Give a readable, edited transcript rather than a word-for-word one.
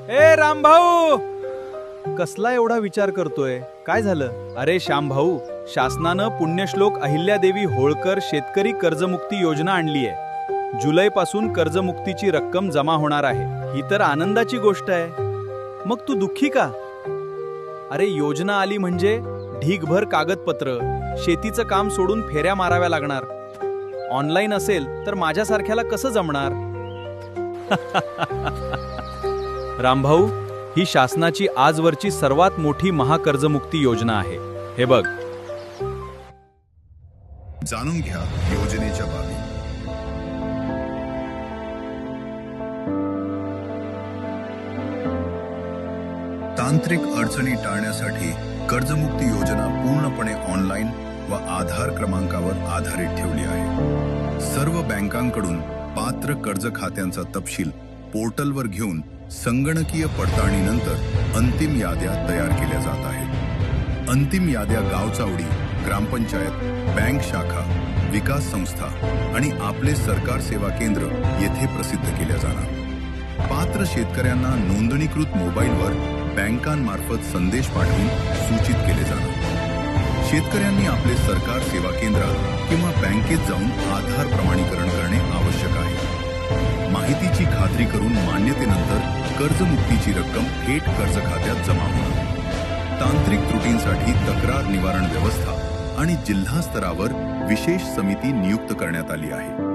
ए रामभाऊ, कसला एवढा विचार करतोय? काय झालं? अरे श्यामभाऊ, शासनानं पुण्यश्लोक अहिल्यादेवी होळकर शेतकरी कर्जमुक्ती योजना आणली आहे. जुलैपासून कर्जमुक्तीची रक्कम जमा होणार आहे. ही तर आनंदाची गोष्ट आहे. मग तू दुःखी का? अरे योजना आली म्हणजे ढीगभर कागदपत्र, शेतीचं काम सोडून फेऱ्या माराव्या लागणार. ऑनलाईन असेल तर माझ्यासारख्याला कसं जमणार? रामभाऊ, ही शासनाची आजवरची सर्वात मोठी महाकर्जमुक्ती योजना आहे. हे बघ. जाणून घ्या योजनेच्या बाबी. तांत्रिक अडचणी टाळण्यासाठी कर्जमुक्ती योजना पूर्णपणे ऑनलाईन व आधार क्रमांकावर आधारित ठेवली आहे. सर्व बँकांकडून पात्र कर्ज खात्यांचा तपशील पोर्टलवर घेऊन संगणकीय पडताळणीनंतर अंतिम याद्या तयार केल्या जात आहेत. अंतिम याद्या गावचावडी, ग्रामपंचायत, बँक शाखा, विकास संस्था आणि आपले सरकार सेवा केंद्र येथे प्रसिद्ध केल्या जाणार. पात्र शेतकऱ्यांना नोंदणीकृत मोबाईलवर बँकांमार्फत संदेश पाठवून सूचित केले जाणार. शेतकऱ्यांनी आपले सरकार सेवा केंद्रात किंवा बँकेत जाऊन आधार प्रमाणीकरण करणे आवश्यक आहे. माहितीची खात्री करून मान्यतेनंतर कर्जमुक्तीची रक्कम थेट कर्ज खात्यात जमा होणार. तांत्रिक त्रुटींसाठी तक्रार निवारण व्यवस्था आणि जिल्हा स्तरावर विशेष समिती नियुक्त करण्यात आली आहे.